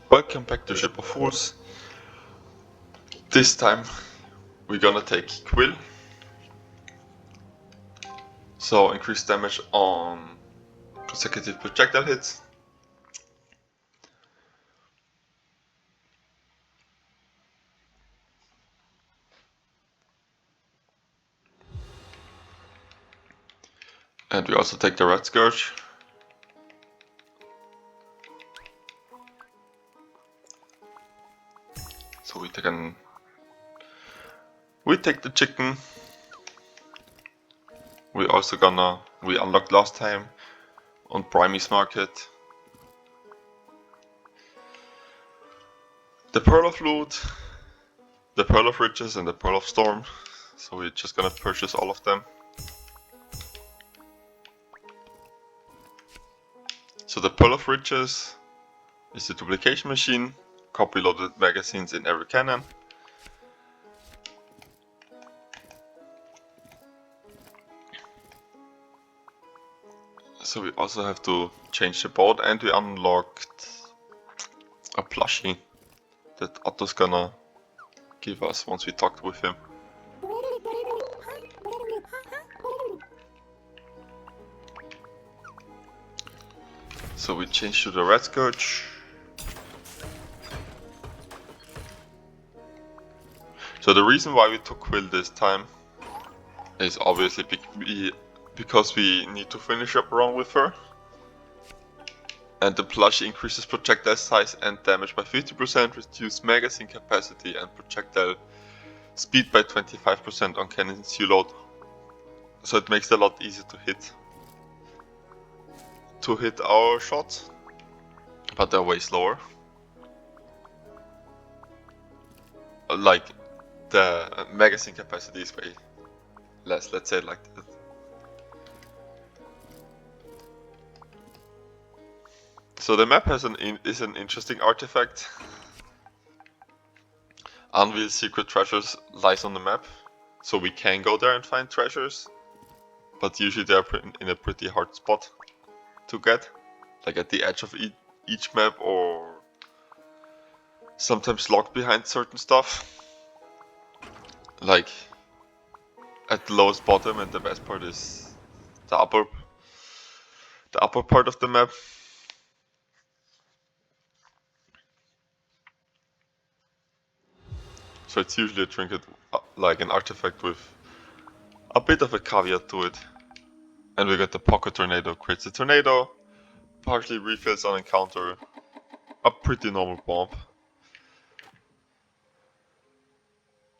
Welcome back to Ship of Fools. This time we're gonna take Quill. So increase damage on consecutive projectile hits. And we also take the Red Scourge. So we take the chicken. We unlocked last time on Prime's Market the Pearl of Loot, the Pearl of Riches, and the Pearl of Storm. So we're just gonna purchase all of them. So the Pearl of Riches is the duplication machine, copy loaded magazines in every cannon. So we also have to change the board, and we unlocked a plushie that Otto's gonna give us once we talked with him. So we change to the Red Scourge. So the reason why we took Quill this time is obviously because we need to finish up around with her. And the plushie increases projectile size and damage by 50%, reduces magazine capacity and projectile speed by 25% on cannons you load. So it makes it a lot easier to hit our shots, but they're way slower. Like, the magazine capacity is way less, let's say it like that. So the map is an interesting artifact. Unveiled secret treasures lies on the map, so we can go there and find treasures, but usually they're in a pretty hard spot to get, like at the edge of each map, or sometimes locked behind certain stuff, like at the lowest bottom, and the best part is the upper part of the map. So it's usually a trinket, like an artifact with a bit of a caveat to it. And we got the Pocket Tornado, creates a tornado, partially refills on encounter, a pretty normal bomb.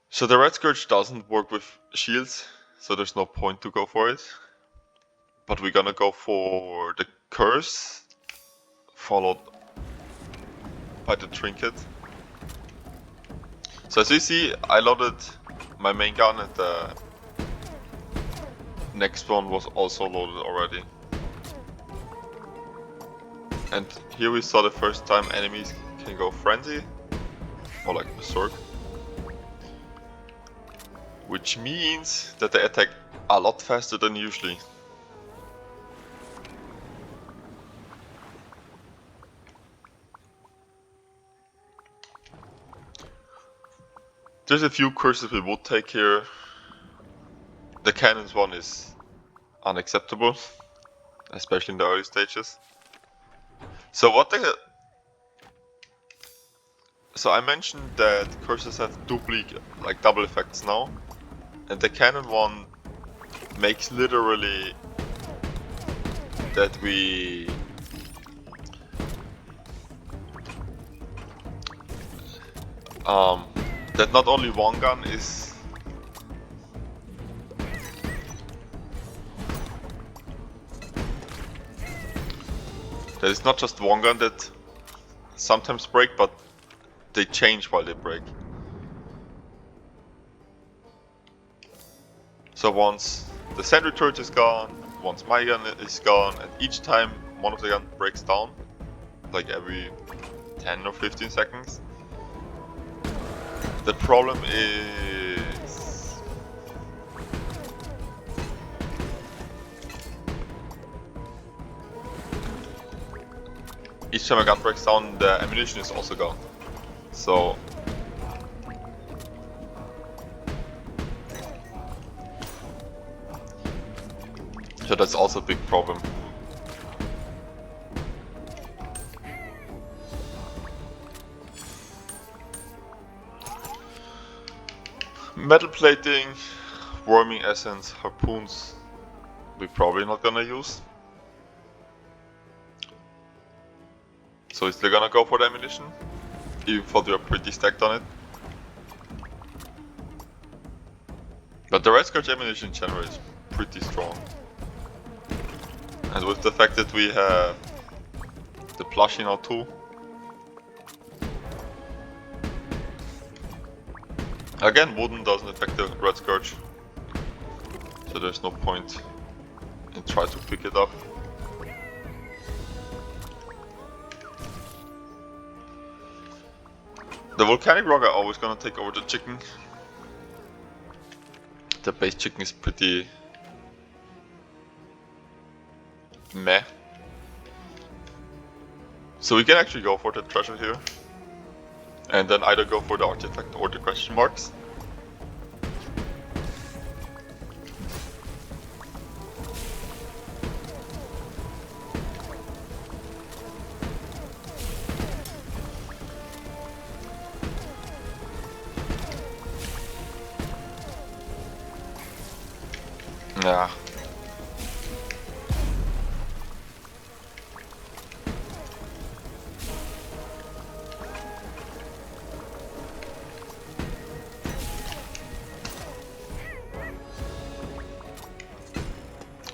So the Red Scourge doesn't work with shields, so there's no point to go for it. But we're gonna go for the Curse, followed by the Trinket. So as you see, I loaded my main gun, and the next one was also loaded already. And here we saw the first time enemies can go Frenzy, or like Berserk. Which means that they attack a lot faster than usually. There's a few curses we would take here. The cannons one is unacceptable, especially in the early stages. So I mentioned that curses have double effects now, and the cannon one makes literally that that not only one gun is that it's not just one gun that sometimes break, but they change while they break. So once the sentry turret is gone, once my gun is gone, and each time one of the guns breaks down, like every 10 or 15 seconds. The problem is each time a gun breaks down, the ammunition is also gone. So that's also a big problem. Metal plating, warming essence, harpoons, we're probably not gonna use. So we're still gonna go for the ammunition, even though we are pretty stacked on it. But the Red Scourge ammunition in general is pretty strong. And with the fact that we have the plushie now too. Again, wooden doesn't affect the Red Scourge, so there's no point in trying to pick it up. The volcanic rock are always gonna take over the chicken. The base chicken is pretty meh. So we can actually go for the treasure here. And then either go for the artifact or the question marks. Nah.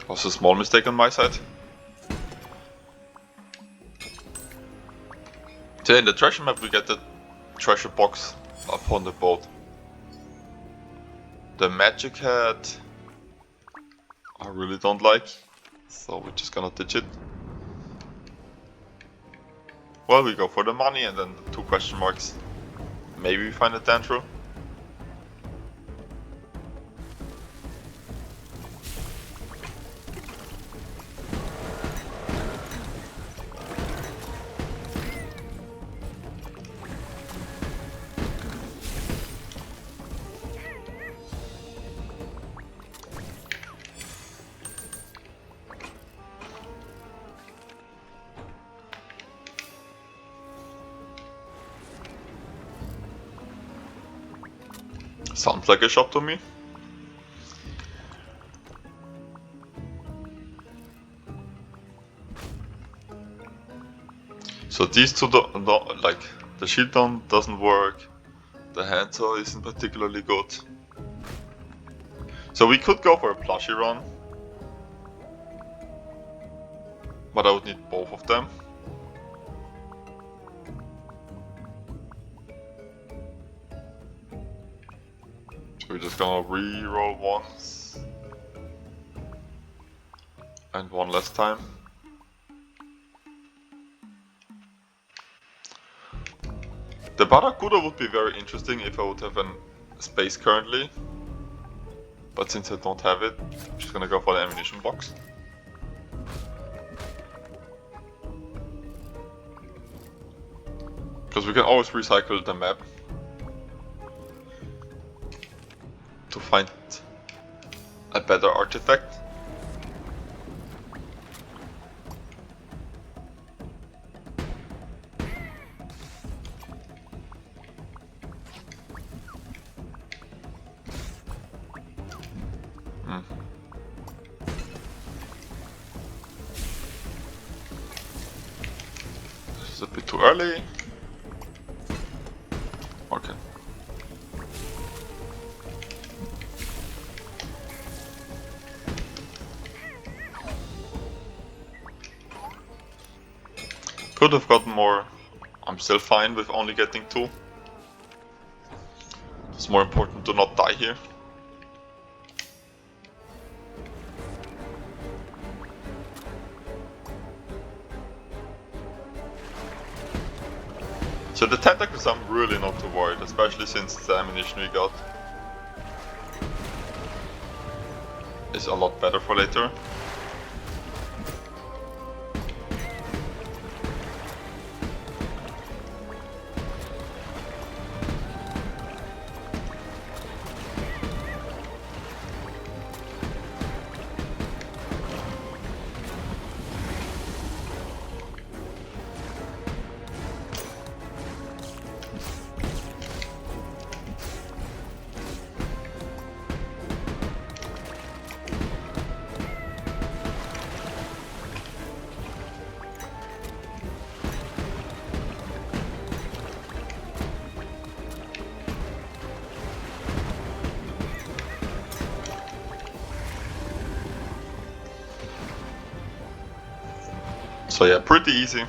Was a small mistake on my side. So in the treasure map we get the treasure box upon the boat. The magic hat I really don't like, so we're just gonna ditch it. Well, we go for the money and then the 2 question marks. Maybe we find a Dantro. Sounds like a shop to me. So these two don't like the shield doesn't work. The hand saw isn't particularly good. So we could go for a plushie run, but I would need both of them. We're just gonna re-roll once and one last time. The Barracuda would be very interesting if I would have a space currently, but since I don't have it, I'm just gonna go for the ammunition box. Because we can always recycle the map to find a better artifact. This is a bit too early. Okay. Could have gotten more. I'm still fine with only getting 2. It's more important to not die here. So the tentacles I'm really not too worried, especially since the ammunition we got is a lot better for later. So yeah, pretty easy.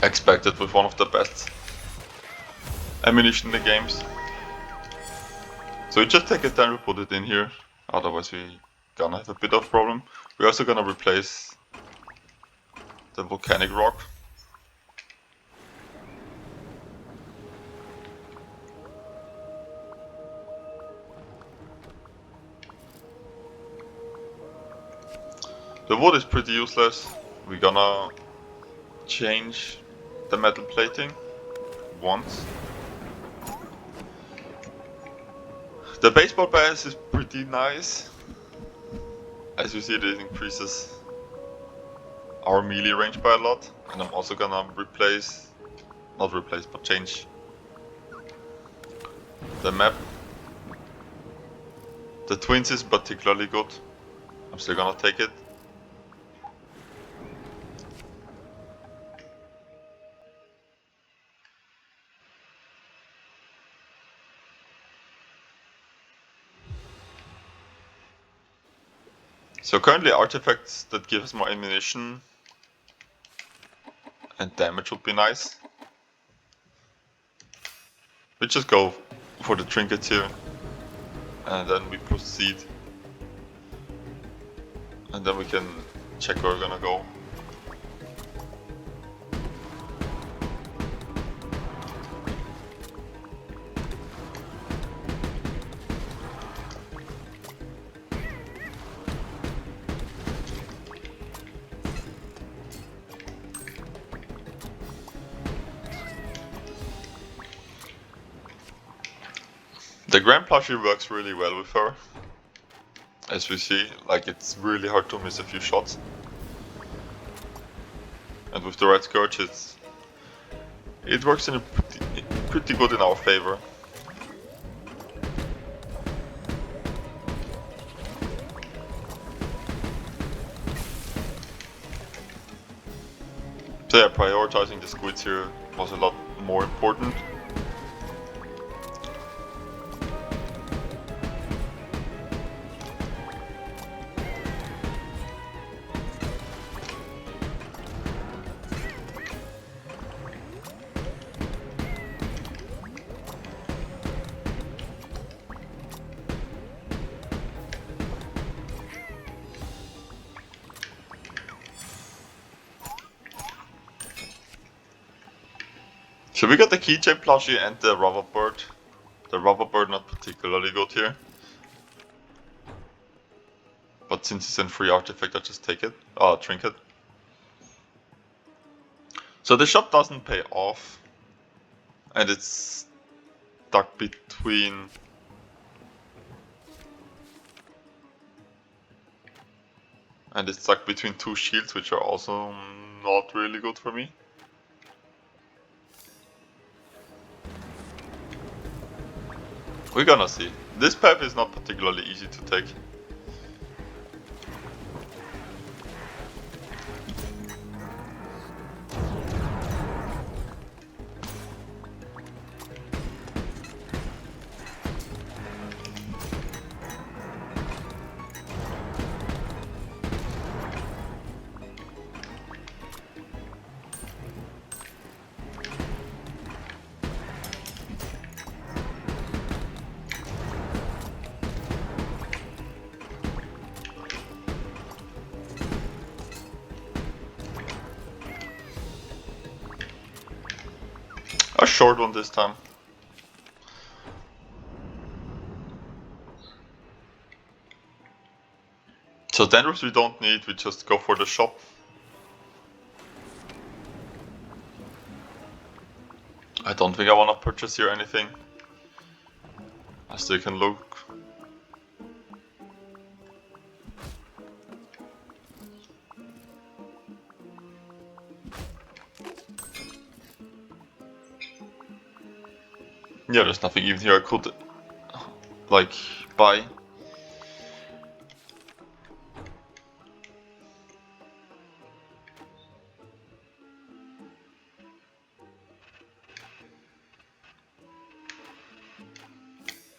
Expected with one of the best ammunition in the games. So we just take it down, we put it in here, otherwise we gonna have a bit of problem. We're also gonna replace the volcanic rock. The wood is pretty useless. We're gonna change the metal plating once. The baseball bat is pretty nice. As you see, it increases our melee range by a lot. And I'm also gonna change the map. The twins is particularly good. I'm still gonna take it. So currently artifacts that give us more ammunition and damage would be nice. We just go for the trinkets here and then we proceed. And then we can check where we're gonna go. The Grand Plushie works really well with her. As we see, like it's really hard to miss a few shots. And with the Red Scourge it works in a pretty good in our favor. So yeah, prioritizing the squids here was a lot more important. So we got the keychain plushie and the rubber bird. The rubber bird not particularly good here. But since it's in free artifact, I just take it. Trinket. So the shop doesn't pay off. And it's stuck between... And it's stuck between two shields, which are also not really good for me. We're gonna see. This path is not particularly easy to take. A short one this time. So dangerous we don't need, we just go for the shop. I don't think I wanna purchase here anything. I still can look. Yeah, there's nothing even here I could, like, buy.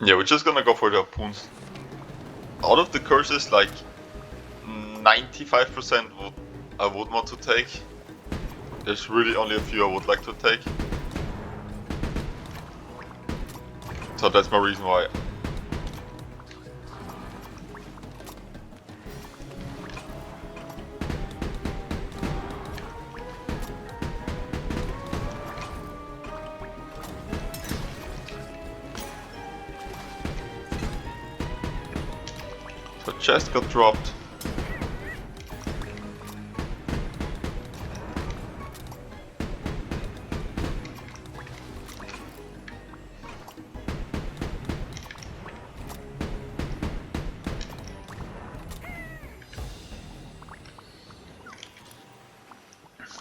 Yeah, we're just gonna go for the harpoons. Out of the curses, like, 95% would I would want to take. There's really only a few I would like to take. So that's my reason why. So chest got dropped.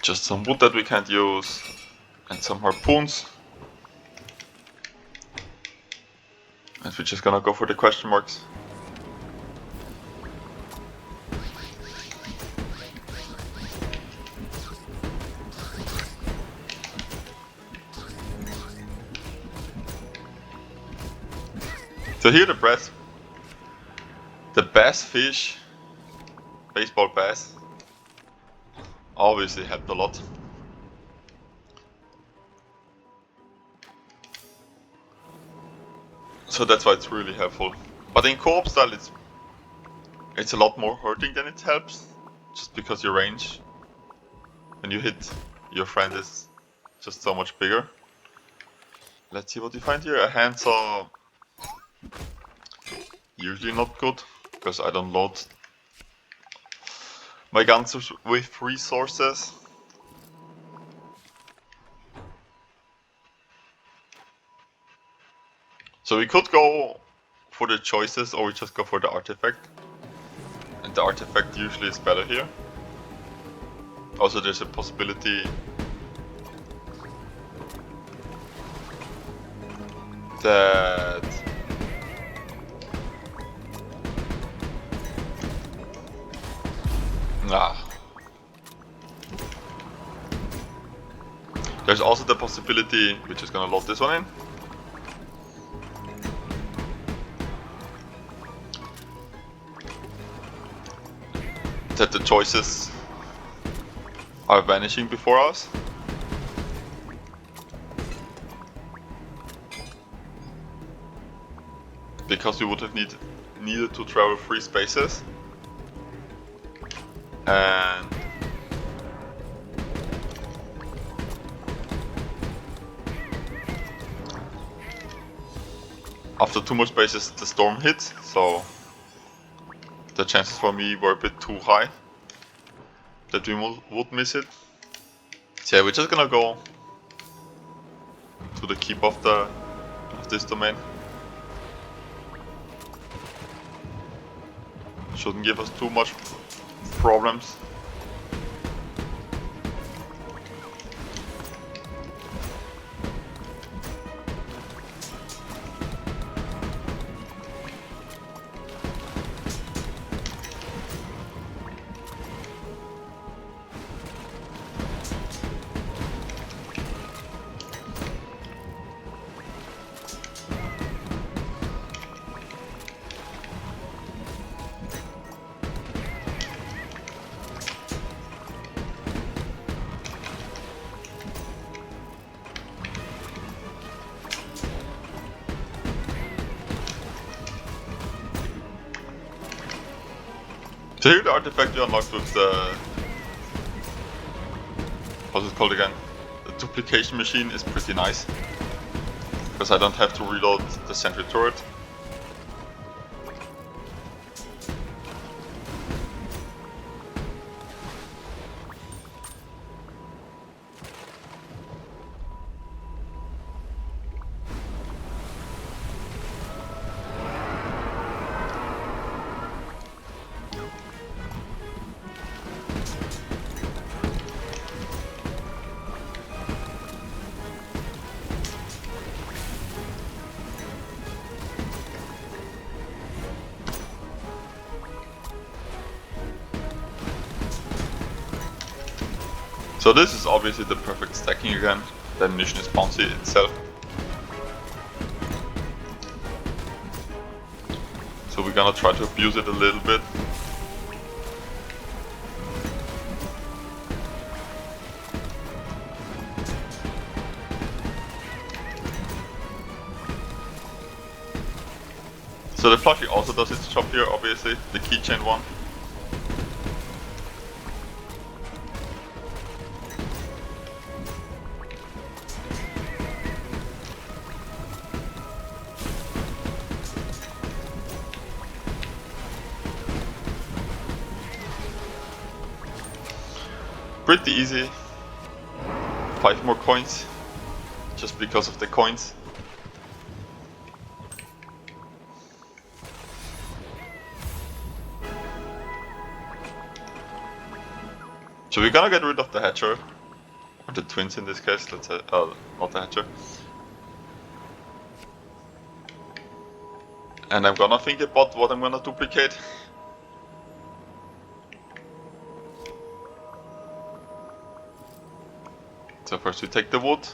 Just some wood that we can't use, and some harpoons. And we're just gonna go for the question marks. So here the bass fish, baseball bass, obviously helped a lot. So that's why it's really helpful. But in co-op style it's a lot more hurting than it helps. Just because your range when you hit your friend is just so much bigger. Let's see what we find here. A handsaw, usually not good, because I don't load my guns with resources. So we could go for the choices, or we just go for the artifact. And the artifact usually is better here. Also there's a possibility that there's also the possibility, we're just gonna load this one in. That the choices are vanishing before us. Because we would have needed to travel 3 spaces. And after 2 more spaces the storm hit, so the chances for me were a bit too high that we would miss it. So yeah, we're just gonna go to the keep of this domain. Shouldn't give us too much problems. So here the artifact we unlocked with the, what's it called again? The duplication machine is pretty nice. Because I don't have to reload the sentry turret. So this is obviously the perfect stacking again. The ammunition is bouncy itself. So we're gonna try to abuse it a little bit. So the plushie also does its job here, obviously, the keychain one. Pretty easy. 5 more coins, just because of the coins. So we're gonna get rid of the hatcher, or the twins in this case, let's say, not the hatcher. And I'm gonna think about what I'm gonna duplicate. So first we take the wood.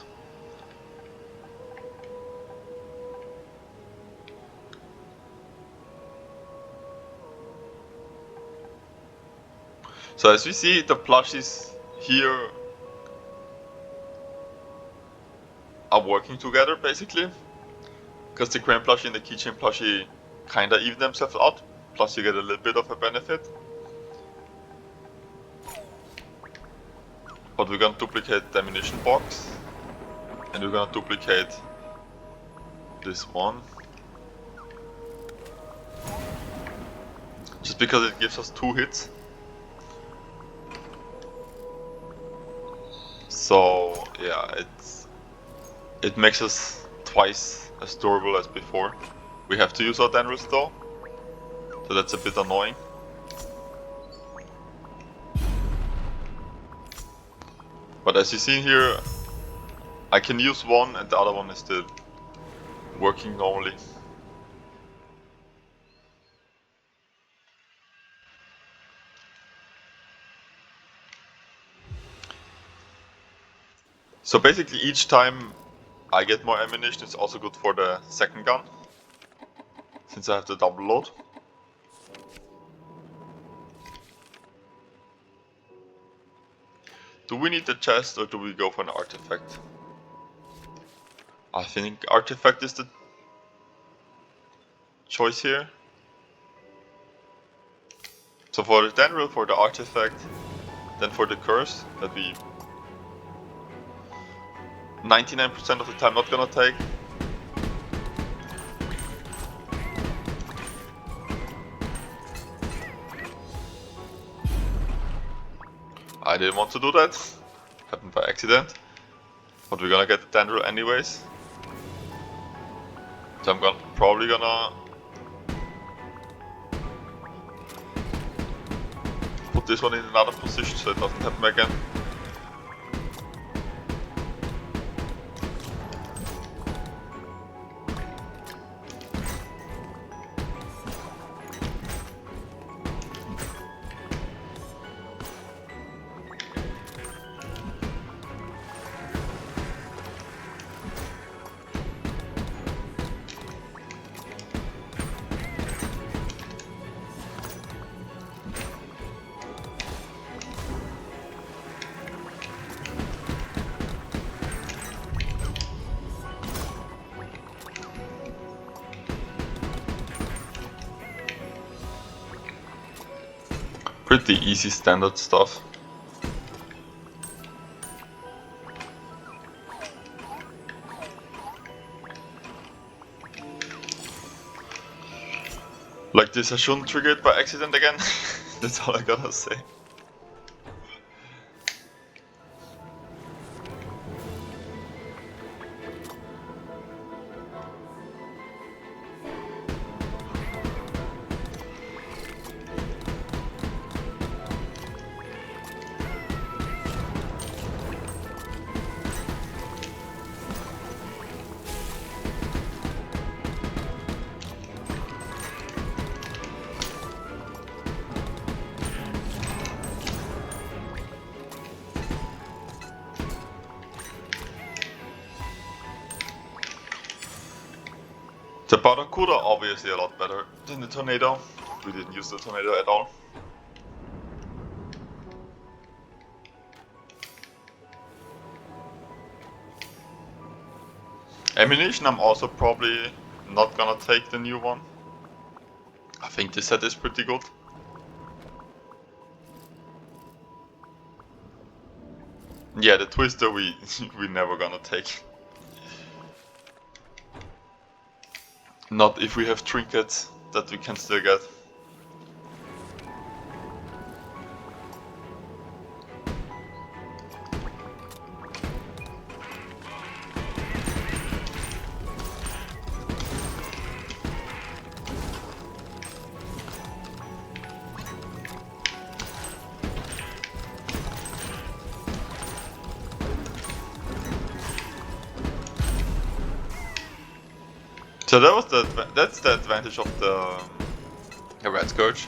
So as we see, the plushies here are working together basically. Because the crane plushie and the keychain plushie kinda even themselves out. Plus you get a little bit of a benefit. But we're gonna duplicate the ammunition box. And we're gonna duplicate this one. Just because it gives us 2 hits. So yeah, it makes us twice as durable as before. We have to use our dendrils though, so that's a bit annoying. But as you see here, I can use one and the other one is still working normally. So basically each time I get more ammunition, it's also good for the second gun, since I have the double load. Do we need the chest or do we go for an artifact? I think artifact is the choice here. So for the dendril, for the artifact, then for the curse, that we 99% of the time not gonna take. I didn't want to do that, happened by accident, but we're gonna get the dendril anyways. So I'm probably gonna put this one in another position so it doesn't happen again. Pretty easy standard stuff. Like this, I shouldn't trigger it by accident again. That's all I gotta say. The Barracuda obviously a lot better than the Tornado. We didn't use the Tornado at all. Ammunition I'm also probably not gonna take the new one. think this set is pretty good. Yeah, the twister we never gonna take. Not if we have trinkets that we can still get. So that's the advantage of the Red Scourge.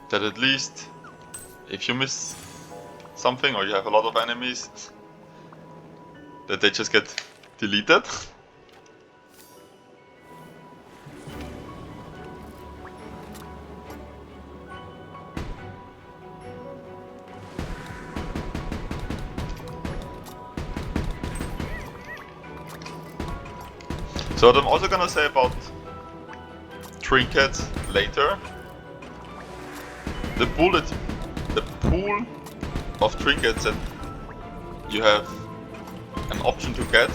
That at least if you miss something or you have a lot of enemies, that they just get deleted. So what I'm also gonna say about trinkets later, the pool of trinkets that you have an option to get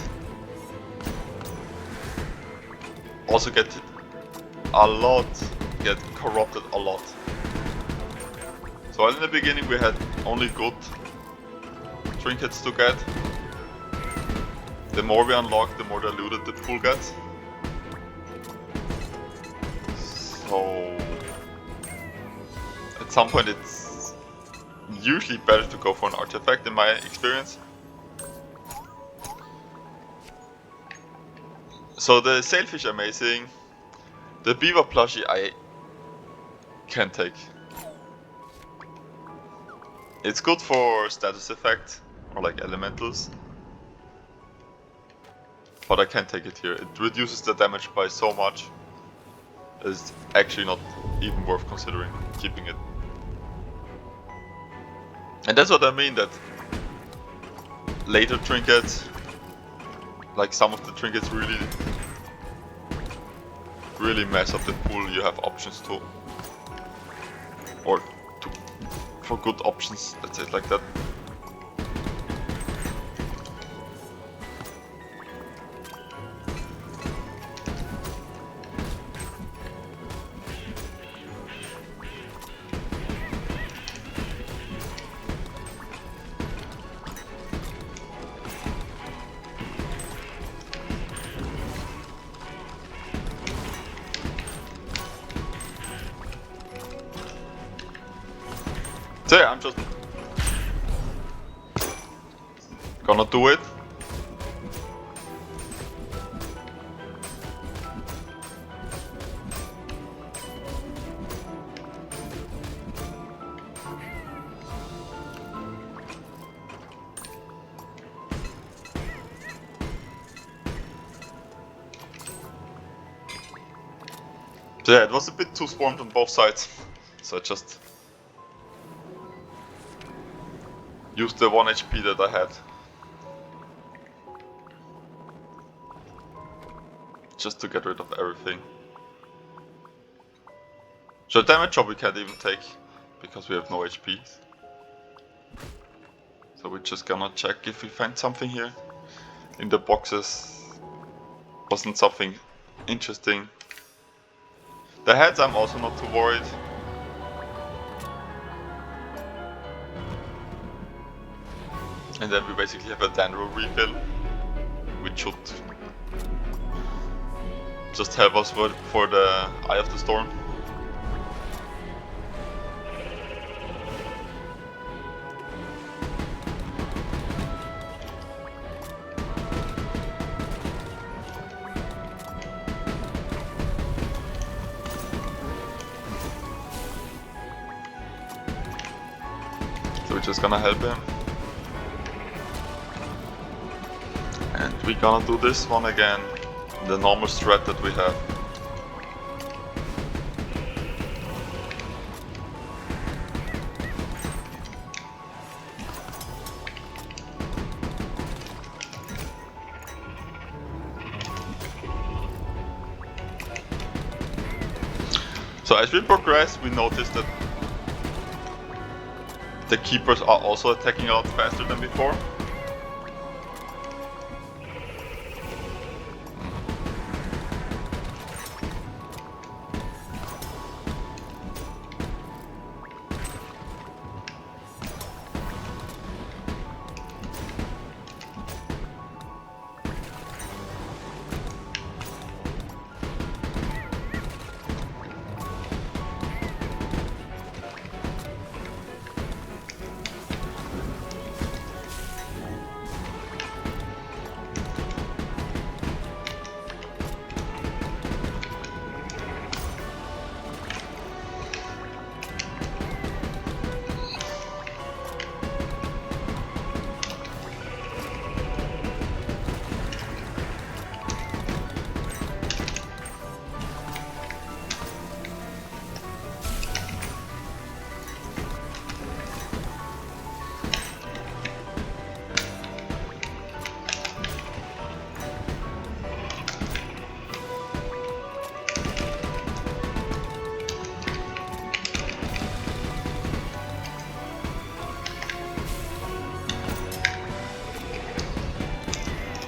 also get corrupted a lot. So while in the beginning we had only good trinkets to get, the more we unlock, the more diluted the pool gets. So at some point it's usually better to go for an artifact in my experience. So the sailfish amazing, the beaver plushie I can take. It's good for status effect or like elementals. But I can't take it here. It reduces the damage by so much. It's actually not even worth considering keeping it. And that's what I mean, that later trinkets, like some of the trinkets really mess up the pool. You have options to, for good options, let's say it like that. So yeah, I'm just gonna do it. So yeah, it was a bit too swarmed on both sides, so I just used the 1 HP that I had. Just to get rid of everything. So damage job we can't even take, because we have no HP. So we're just gonna check if we find something here. In the boxes wasn't something interesting. The heads I'm also not too worried. And then we basically have a Danro refill, which should just help us for the Eye of the Storm. So we're just gonna help him. And we're gonna do this one again, the normal strat that we have. So as we progress, we notice that the keepers are also attacking a lot faster than before.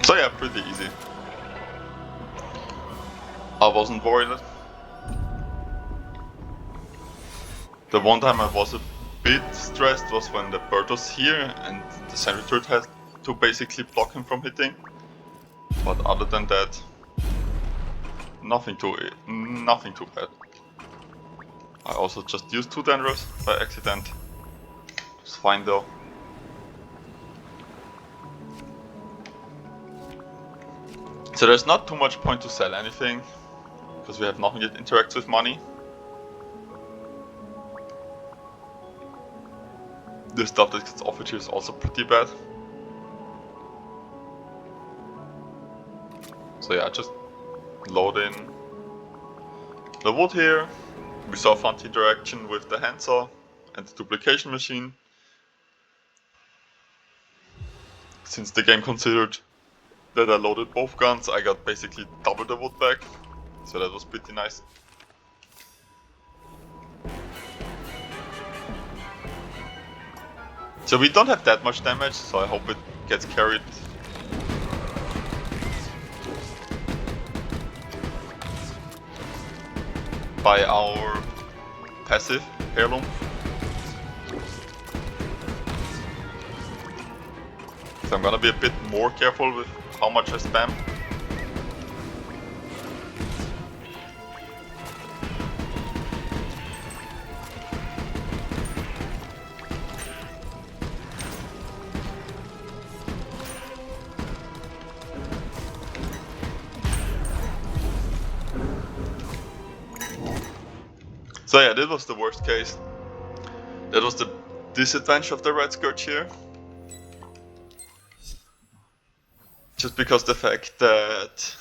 So yeah, pretty easy. I wasn't worried. The one time I was a bit stressed was when the bird was here and the sentry turret had to basically block him from hitting. But other than that, nothing too bad. I also just used 2 dangerous by accident. It's fine though. So there's not too much point to sell anything, because we have nothing that interacts with money. The stuff that gets offered here is also pretty bad. So yeah, just load in the wood here. We saw fun interaction with the handsaw and the duplication machine. Since the game considered that I loaded both guns, I got basically double the wood back, so that was pretty nice. So we don't have that much damage, so I hope it gets carried. By our passive heirloom. So I'm gonna be a bit more careful with how much I spam. So yeah, that was the worst case. That was the disadvantage of the Red Scourge here. Just because the fact that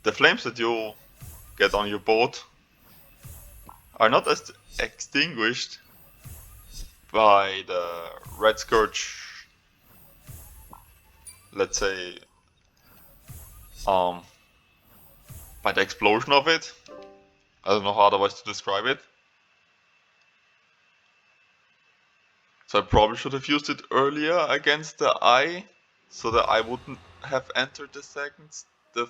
the flames that you get on your boat are not as extinguished by the Red Scourge, let's say, by the explosion of it. I don't know how otherwise to describe it. So I probably should have used it earlier against the eye, so that I wouldn't have entered the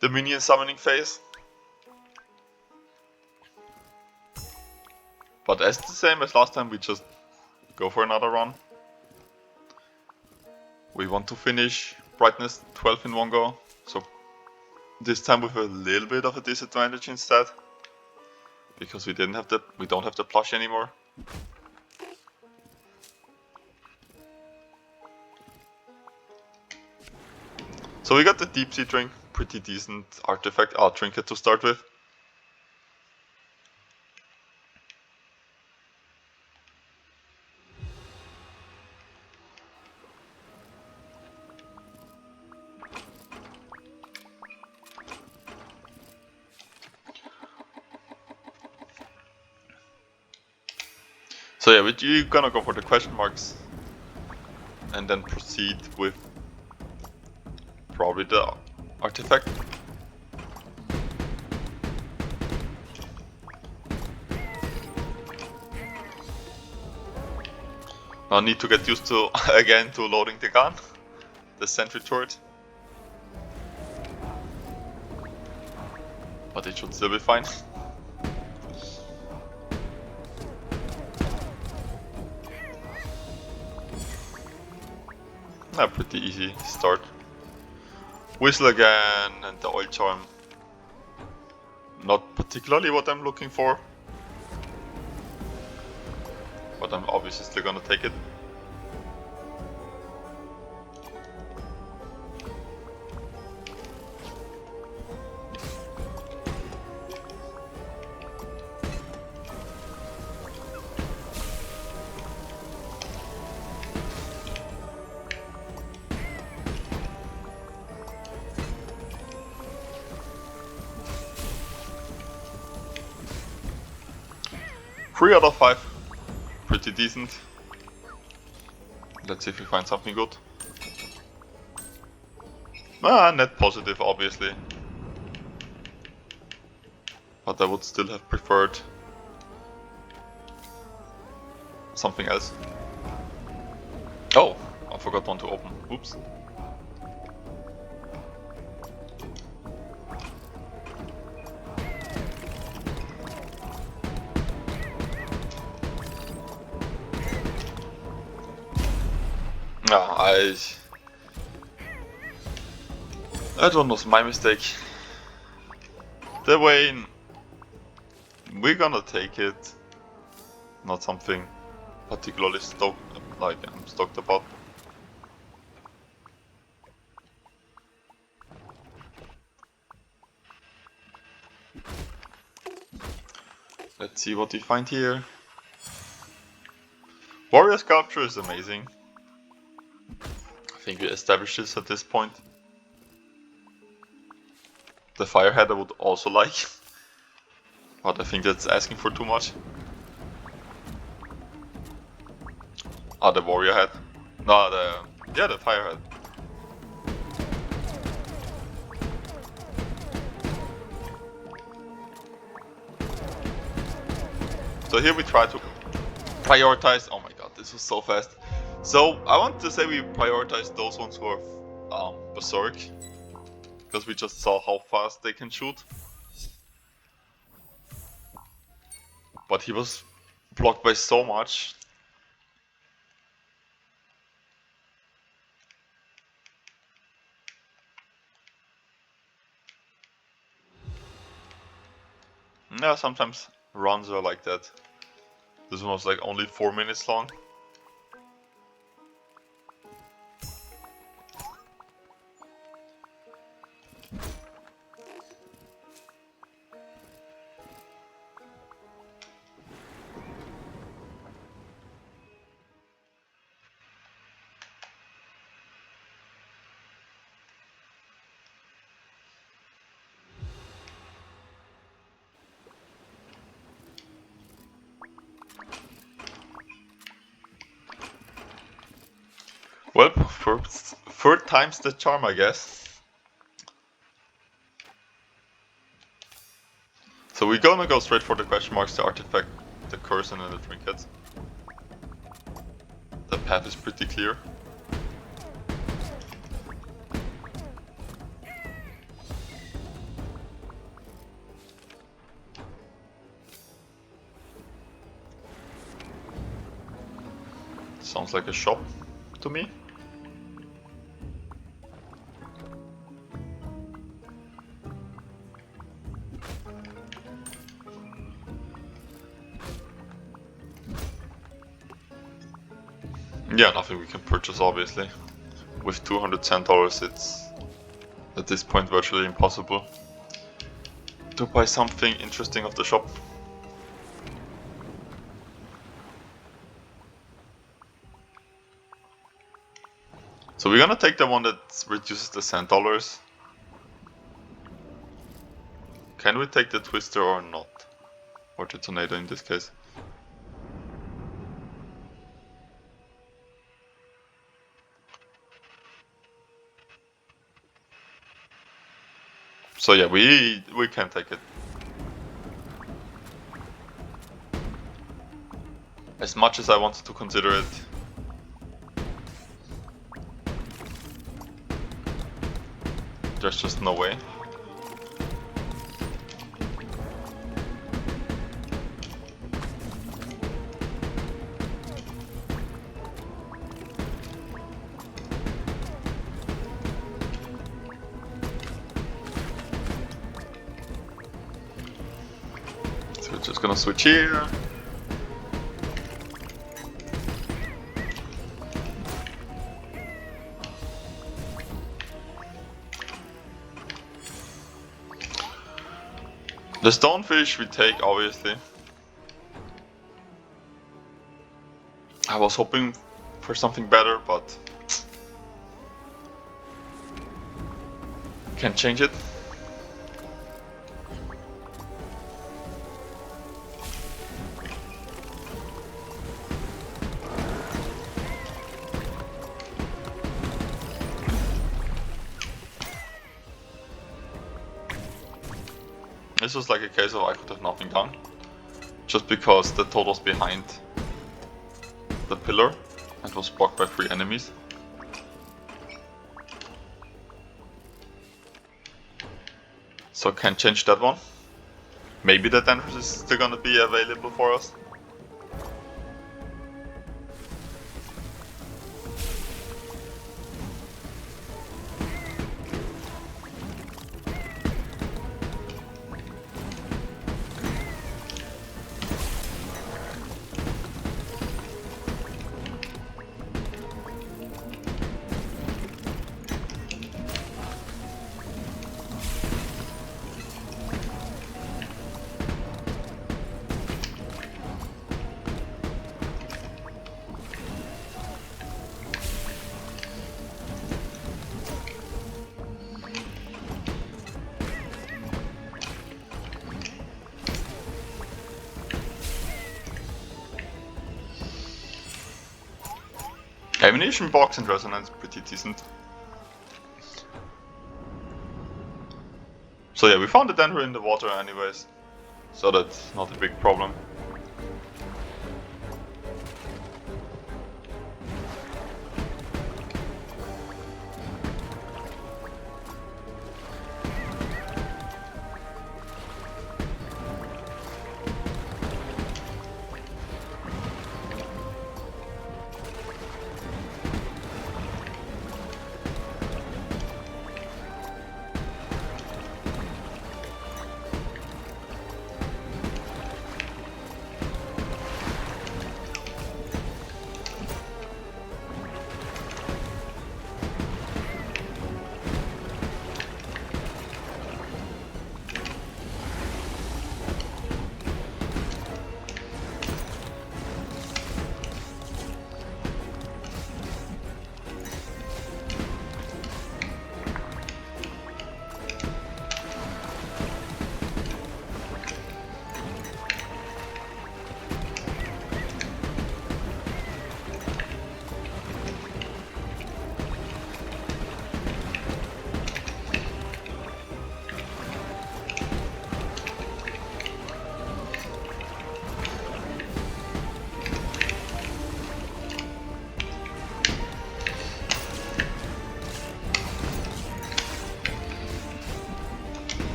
the minion summoning phase. But as the same as last time, we just go for another run. We want to finish brightness 12 in one go, so this time with a little bit of a disadvantage instead, because we don't have the plush anymore. So we got the deep sea drink, pretty decent artifact, trinket to start with. So yeah, we're gonna go for the question marks and then proceed with probably the artifact. I need to get used to again to loading the gun, the sentry turret. But it should still be fine. A pretty easy start. Whistle again and the oil charm. Not particularly what I'm looking for, but I'm obviously still gonna take it. Three out of 5, pretty decent. Let's see if we find something good. Net positive, obviously. But I would still have preferred something else. Oh, I forgot one to open. Oops. That one was my mistake. The Wayne, we're gonna take it. Not something particularly stoked, I'm stoked about. Let's see what we find here. Warrior sculpture is amazing. I think we established this at this point. The firehead I would also like, but I think that's asking for too much. The warrior head. No, the firehead. So here we try to prioritize. Oh my god, this was so fast. So I want to say we prioritize those ones who are berserk, because we just saw how fast they can shoot. But he was blocked by so much. Yeah, sometimes runs are like that. This one was like only 4 minutes long. Well, third time's the charm, I guess. So we're gonna go straight for the question marks, the artifact, the curse, and then the trinkets. The path is pretty clear. Sounds like a shop to me. Yeah, nothing we can purchase, obviously. With $210, it's at this point virtually impossible to buy something interesting off the shop. So we're gonna take the one that reduces the $10. Can we take the twister or not? Or the tornado in this case? So yeah, we can take it. As much as I wanted to consider it, There's just no way. So we're just gonna switch here. The stonefish we take, obviously. I was hoping for something better, but can't change it. This was like a case of I could have nothing done, just because the toad was behind the pillar and was blocked by 3 enemies. So can't change that one. Maybe that entrance is still gonna be available for us. Ammunition box and resonance pretty decent. So yeah, we found the dendro in the water anyways, so that's not a big problem.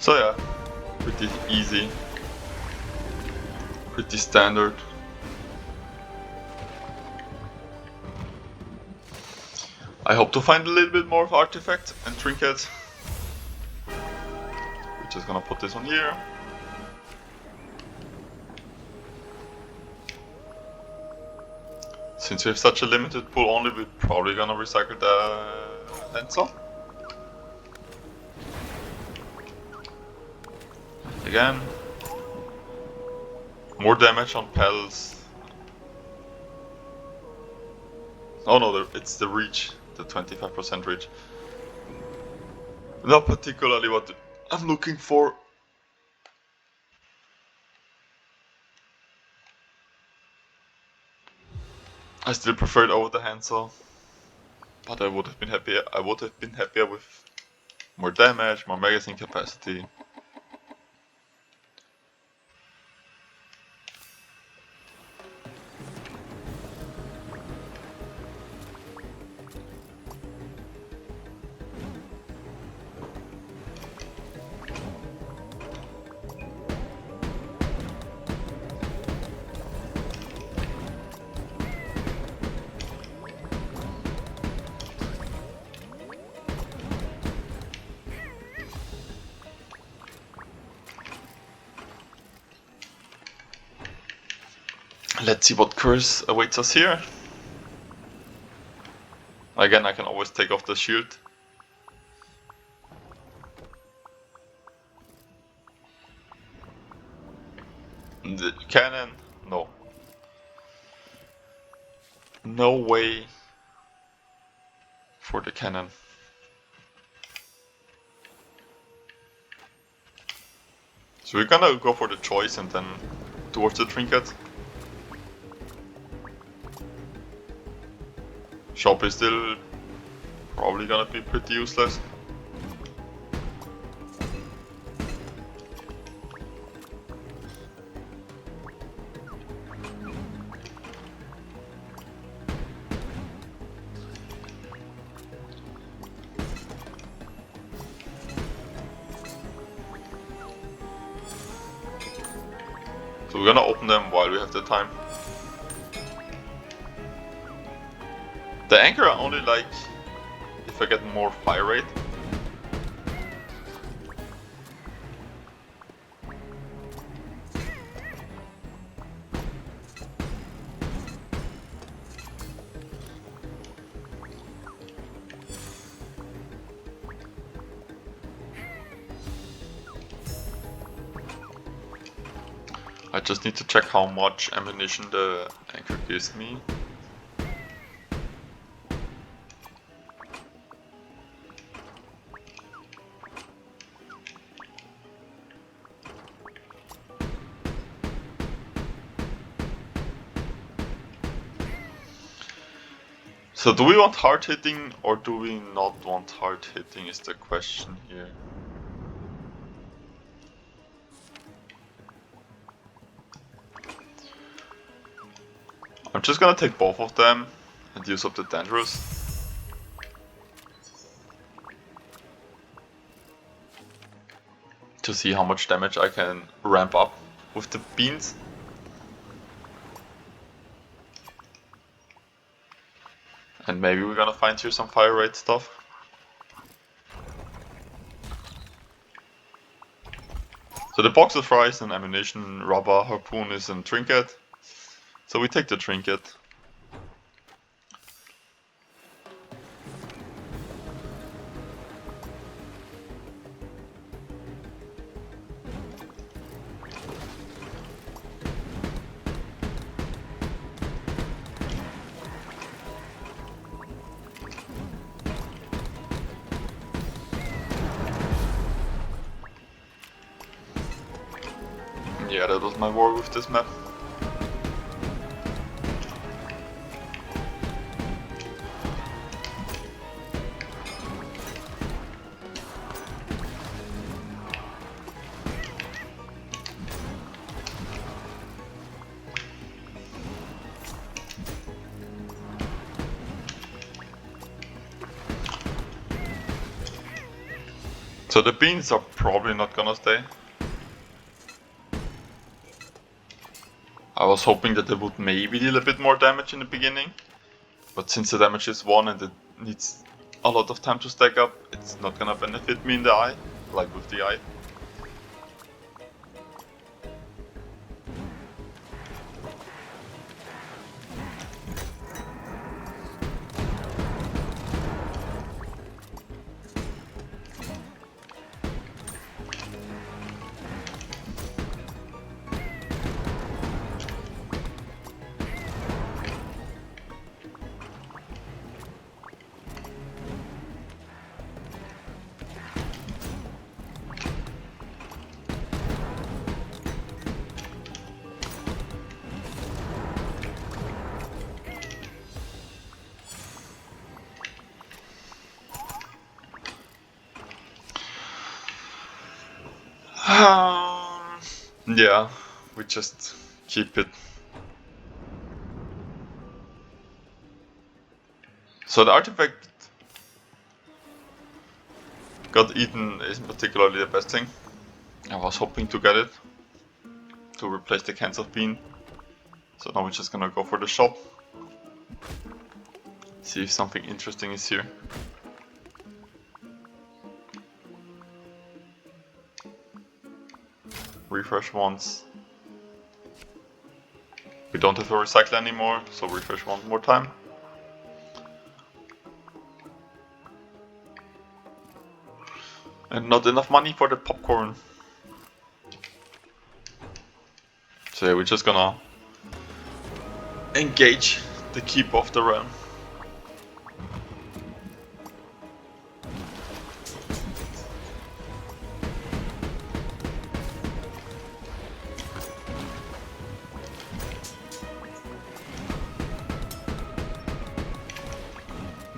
So yeah, pretty easy, pretty standard. I hope to find a little bit more of artifact and trinkets. We're just gonna put this on here. Since we have such a limited pool only, we're probably gonna recycle the pencil. Again, more damage on pels. Oh no, it's the reach, the 25% reach. Not particularly what I'm looking for. I still prefer it over the handsaw, but I would have been happier. I would have been happier with more damage, more magazine capacity. Let's see what curse awaits us here. Again, I can always take off the shield. The cannon? No. No way for the cannon. So we're gonna go for the choice and then towards the trinket. Shop is still probably gonna be pretty useless. So we're gonna open them while we have the time. The anchor I only like if I get more fire rate. I just need to check how much ammunition the anchor gives me. So do we want hard hitting or do we not want hard hitting is the question here. I'm just gonna take both of them and use up the dangerous. To see how much damage I can ramp up with the beans. And maybe we're gonna find here some fire rate stuff. So the box of fries and ammunition, rubber, harpoon is a trinket. So we take the trinket. Yeah, that was my war with this map. So the beans are probably not gonna stay. I was hoping that they would maybe deal a bit more damage in the beginning, but since the damage is 1 and it needs a lot of time to stack up, it's not gonna benefit me in the eye, like with the eye. Yeah, we just keep it. So the artifact got eaten isn't particularly the best thing. I was hoping to get it to replace the cans of bean. So now we're just gonna go for the shop. See if something interesting is here. Refresh once. We don't have a recycler anymore, so refresh one more time. And not enough money for the popcorn. So yeah, we're just gonna engage the keep of the realm.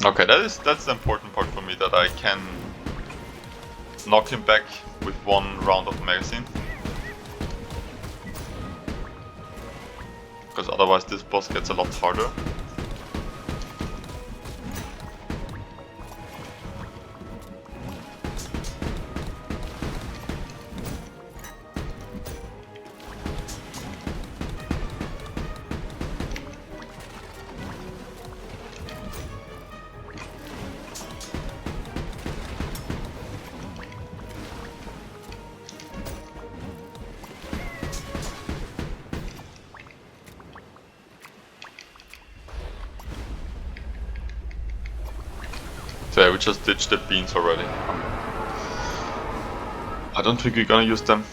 Okay, that's the important part for me, that I can knock him back with one round of magazine. Because otherwise this boss gets a lot harder. So yeah, we just ditched the beans already. I don't think we're gonna use them.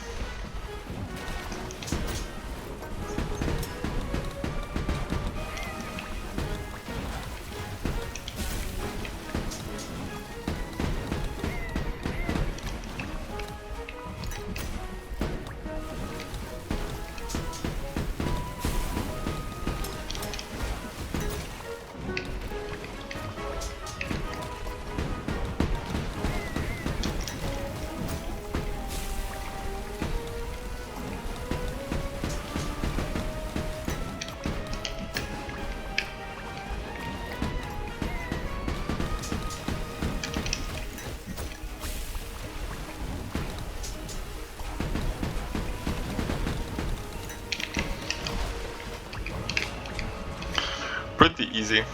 Pretty easy.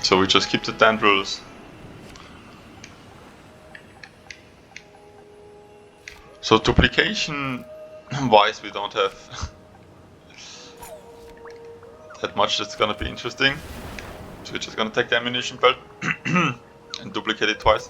So we just keep the tendrils. So duplication wise, we don't have that much. That's gonna be interesting. So we're just gonna take the ammunition belt and duplicate it twice.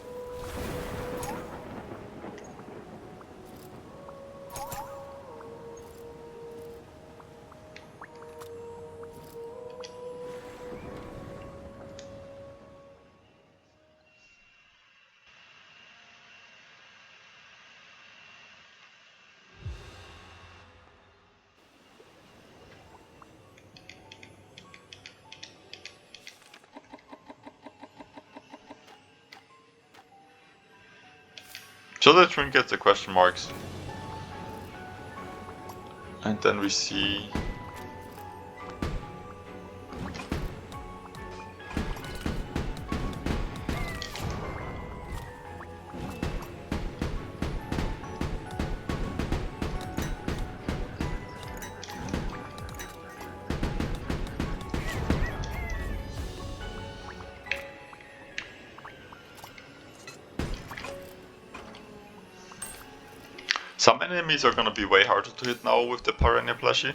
So the trinkets, the question marks. And then we see some enemies are gonna be way harder to hit now with the Piranha plushie.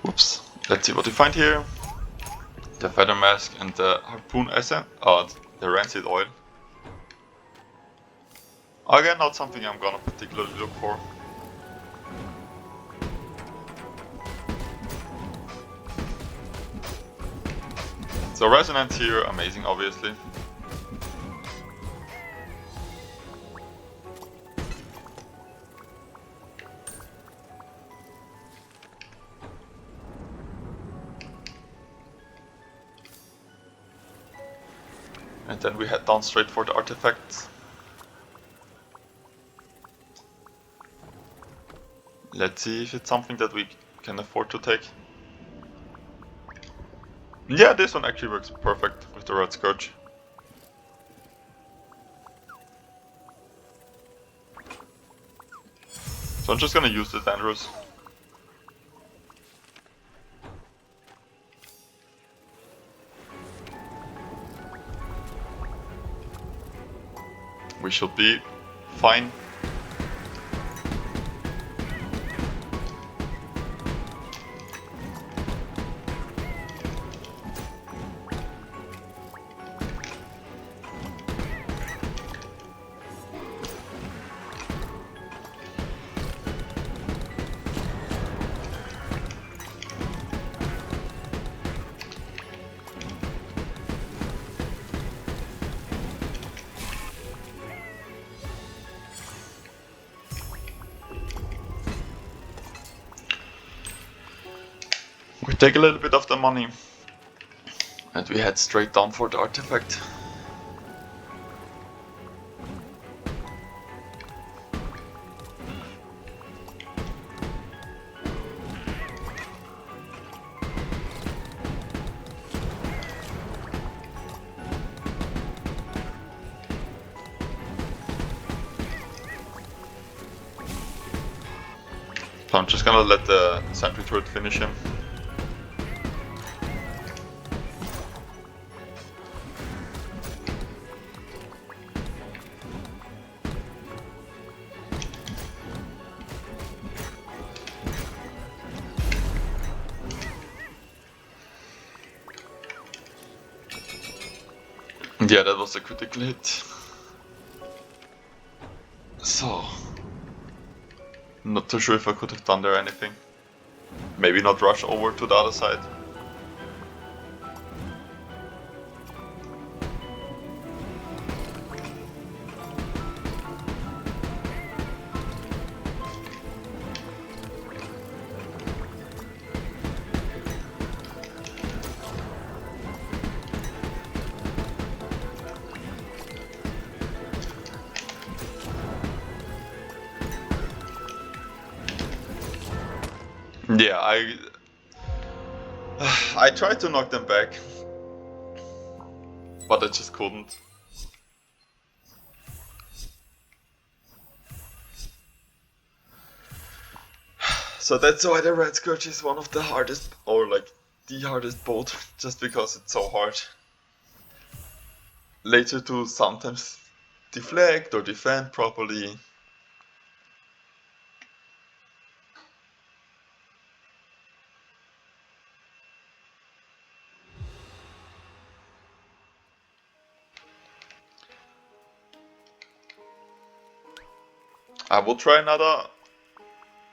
Oops. Let's see what we find here. The feather mask and the harpoon essence. Oh, the rancid oil. Again, not something I'm gonna particularly look for. So resonance here, amazing obviously. And then we head down straight for the artifacts. Let's see if it's something that we can afford to take. Yeah, this one actually works perfect with the Red Scourge. So I'm just gonna use this Andrews. We should be fine. We take a little bit of the money and we head straight down for the artifact. So I'm just gonna let the sentry turret finish him. Yeah, that was a critical hit. So, not too sure if I could have done there anything. Maybe not rush over to the other side. Yeah, I tried to knock them back, but I just couldn't. So that's why the Red Scourge is one of the hardest, or like the hardest boat, just because it's so hard. Later to sometimes deflect or defend properly. I will try another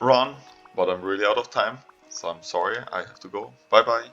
run, but I'm really out of time, so I'm sorry, I have to go. Bye bye.